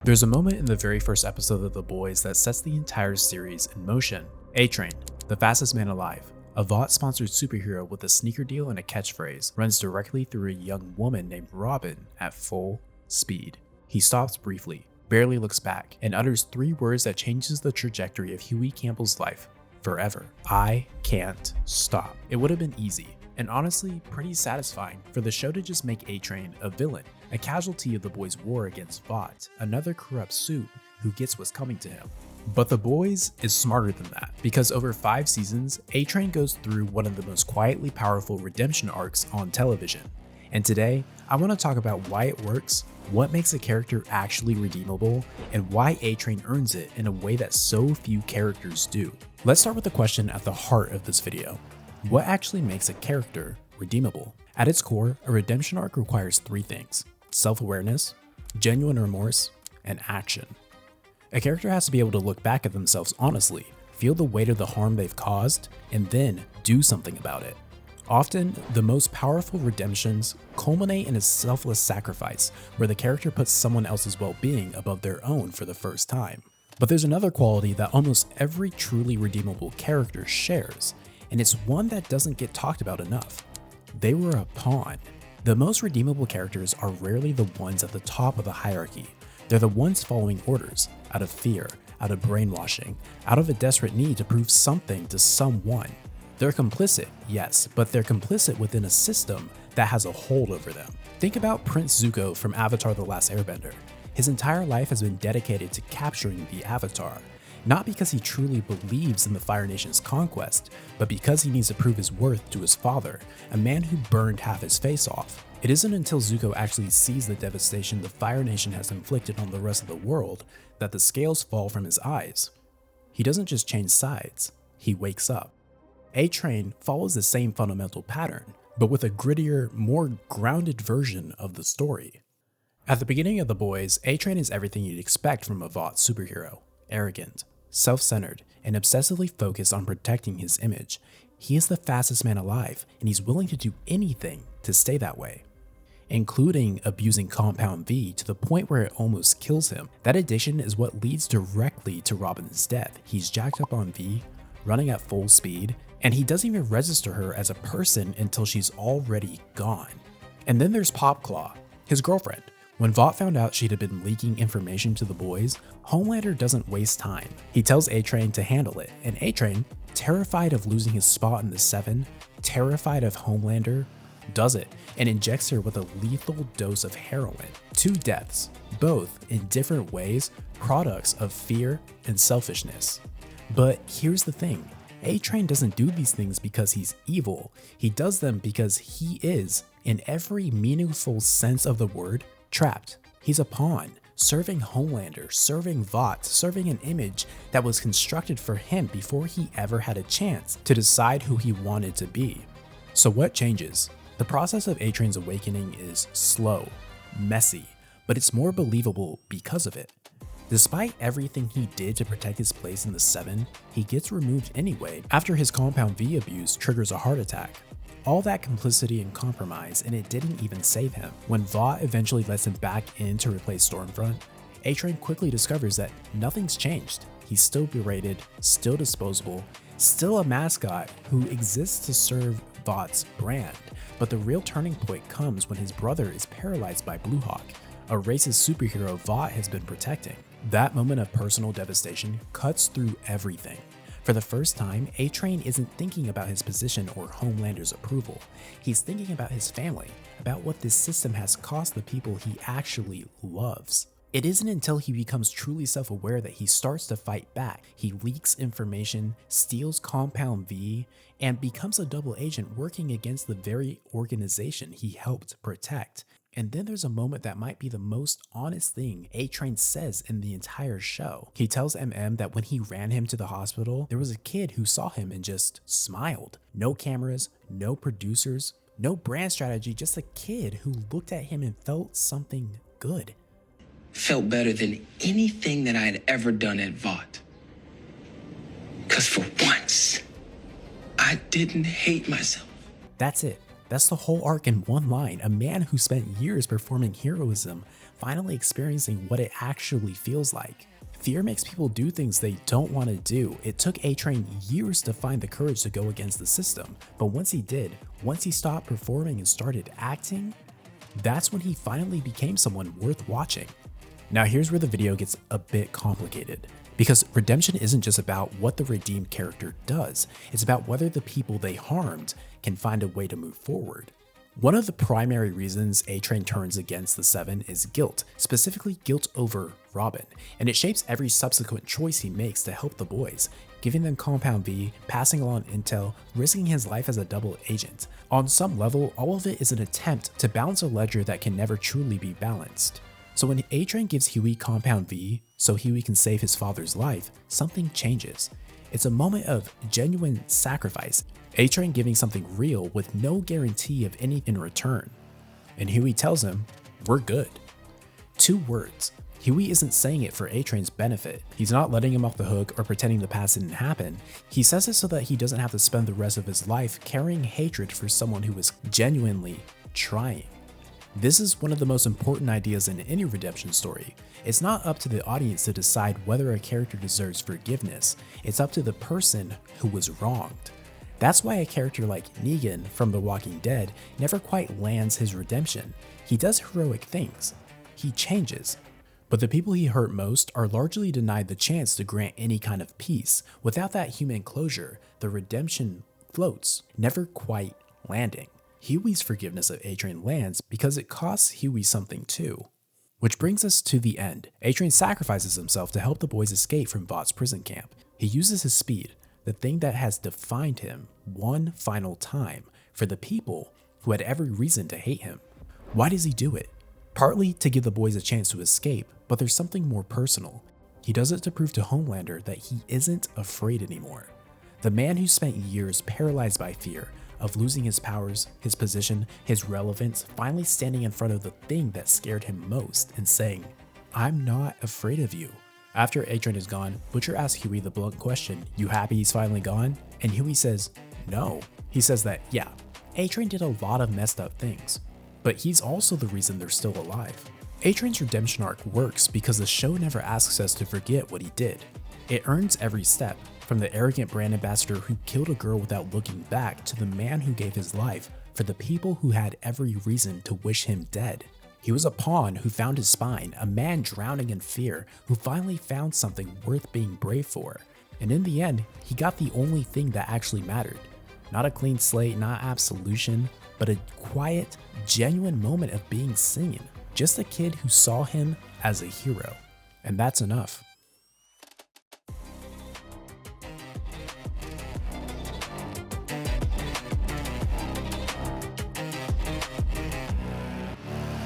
There's a moment in the very first episode of The Boys that sets the entire series in motion. A-Train, the fastest man alive, a Vought-sponsored superhero with a sneaker deal and a catchphrase, runs directly through a young woman named Robin at full speed. He stops briefly, barely looks back, and utters 3 words that changes the trajectory of Hughie Campbell's life forever. I can't stop. It would have been easy, and honestly pretty satisfying, for the show to just make A-Train a villain, a casualty of the boys' war against Vought, another corrupt soup who gets what's coming to him. But The Boys is smarter than that, because over 5 seasons, A-Train goes through one of the most quietly powerful redemption arcs on television. And today, I want to talk about why it works, what makes a character actually redeemable, and why A-Train earns it in a way that so few characters do. Let's start with the question at the heart of this video. What actually makes a character redeemable? At its core, a redemption arc requires 3 things: self-awareness, genuine remorse, and action. A character has to be able to look back at themselves honestly, feel the weight of the harm they've caused, and then do something about it. Often, the most powerful redemptions culminate in a selfless sacrifice, where the character puts someone else's well-being above their own for the first time. But there's another quality that almost every truly redeemable character shares, and it's one that doesn't get talked about enough. They were a pawn. The most redeemable characters are rarely the ones at the top of the hierarchy. They're the ones following orders, out of fear, out of brainwashing, out of a desperate need to prove something to someone. They're complicit, yes, but they're complicit within a system that has a hold over them. Think about Prince Zuko from Avatar: The Last Airbender. His entire life has been dedicated to capturing the Avatar, not because he truly believes in the Fire Nation's conquest, but because he needs to prove his worth to his father, a man who burned half his face off. It isn't until Zuko actually sees the devastation the Fire Nation has inflicted on the rest of the world that the scales fall from his eyes. He doesn't just change sides, he wakes up. A-Train follows the same fundamental pattern, but with a grittier, more grounded version of the story. At the beginning of The Boys, A-Train is everything you'd expect from a Vought superhero: arrogant, self-centered, and obsessively focused on protecting his image. He is the fastest man alive, and he's willing to do anything to stay that way, including abusing Compound V to the point where it almost kills him. That addiction is what leads directly to Robin's death. He's jacked up on V, running at full speed, and he doesn't even register her as a person until she's already gone. And then there's Popclaw, his girlfriend. When Vought found out she'd have been leaking information to the boys, Homelander doesn't waste time. He tells A-Train to handle it, and A-Train, terrified of losing his spot in the 7, terrified of Homelander, does it and injects her with a lethal dose of heroin. 2 deaths, both in different ways, products of fear and selfishness. But here's the thing. A-Train doesn't do these things because he's evil. He does them because he is, in every meaningful sense of the word, trapped. He's a pawn, serving Homelander, serving Vought, serving an image that was constructed for him before he ever had a chance to decide who he wanted to be. So what changes? The process of A-Train's awakening is slow, messy, but it's more believable because of it. Despite everything he did to protect his place in the 7, he gets removed anyway after his Compound V abuse triggers a heart attack. All that complicity and compromise, and it didn't even save him. When Vought eventually lets him back in to replace Stormfront, A-Train quickly discovers that nothing's changed. He's still berated, still disposable, still a mascot who exists to serve Vought's brand. But the real turning point comes when his brother is paralyzed by Bluehawk, a racist superhero Vought has been protecting. That moment of personal devastation cuts through everything. For the first time, A-Train isn't thinking about his position or Homelander's approval. He's thinking about his family, about what this system has cost the people he actually loves. It isn't until he becomes truly self-aware that he starts to fight back. He leaks information, steals Compound V, and becomes a double agent working against the very organization he helped protect. And then there's a moment that might be the most honest thing A-Train says in the entire show. He tells MM that when he ran him to the hospital, there was a kid who saw him and just smiled. No cameras, no producers, no brand strategy, just a kid who looked at him and felt something good. Felt better than anything that I had ever done at Vought. Because for once, I didn't hate myself. That's it. That's the whole arc in one line. A man who spent years performing heroism finally experiencing what it actually feels like. Fear makes people do things they don't want to do. It took A-Train years to find the courage to go against the system, but once he did, once he stopped performing and started acting, that's when he finally became someone worth watching. Now here's where the video gets a bit complicated, because redemption isn't just about what the redeemed character does, it's about whether the people they harmed can find a way to move forward. One of the primary reasons A-Train turns against the Seven is guilt, specifically guilt over Robin, and it shapes every subsequent choice he makes to help the boys, giving them Compound V, passing along intel, risking his life as a double agent. On some level, all of it is an attempt to balance a ledger that can never truly be balanced. So when A-Train gives Hughie Compound V so Hughie can save his father's life, something changes. It's a moment of genuine sacrifice, A-Train giving something real with no guarantee of any in return. And Hughie tells him, "We're good." 2 words. Hughie isn't saying it for A-Train's benefit. He's not letting him off the hook or pretending the past didn't happen. He says it so that he doesn't have to spend the rest of his life carrying hatred for someone who is genuinely trying. This is one of the most important ideas in any redemption story. It's not up to the audience to decide whether a character deserves forgiveness. It's up to the person who was wronged. That's why a character like Negan from The Walking Dead never quite lands his redemption. He does heroic things. He changes. But the people he hurt most are largely denied the chance to grant any kind of peace. Without that human closure, the redemption floats, never quite landing. Hughie's forgiveness of A-Train lands because it costs Hughie something too. Which brings us to the end. A-Train sacrifices himself to help the boys escape from Vought's prison camp. He uses his speed, the thing that has defined him, one final time for the people who had every reason to hate him. Why does he do it? Partly to give the boys a chance to escape, but there's something more personal. He does it to prove to Homelander that he isn't afraid anymore. The man who spent years paralyzed by fear of losing his powers, his position, his relevance, finally standing in front of the thing that scared him most and saying, "I'm not afraid of you." After A-Train is gone, Butcher asks Hughie the blunt question, "You happy he's finally gone?" And Hughie says, "No." He says that, yeah, A-Train did a lot of messed up things, but he's also the reason they're still alive. A-Train's redemption arc works because the show never asks us to forget what he did. It earns every step, from the arrogant brand ambassador who killed a girl without looking back to the man who gave his life for the people who had every reason to wish him dead. He was a pawn who found his spine, a man drowning in fear who finally found something worth being brave for. And in the end, he got the only thing that actually mattered. Not a clean slate, not absolution, but a quiet, genuine moment of being seen. Just a kid who saw him as a hero. And that's enough.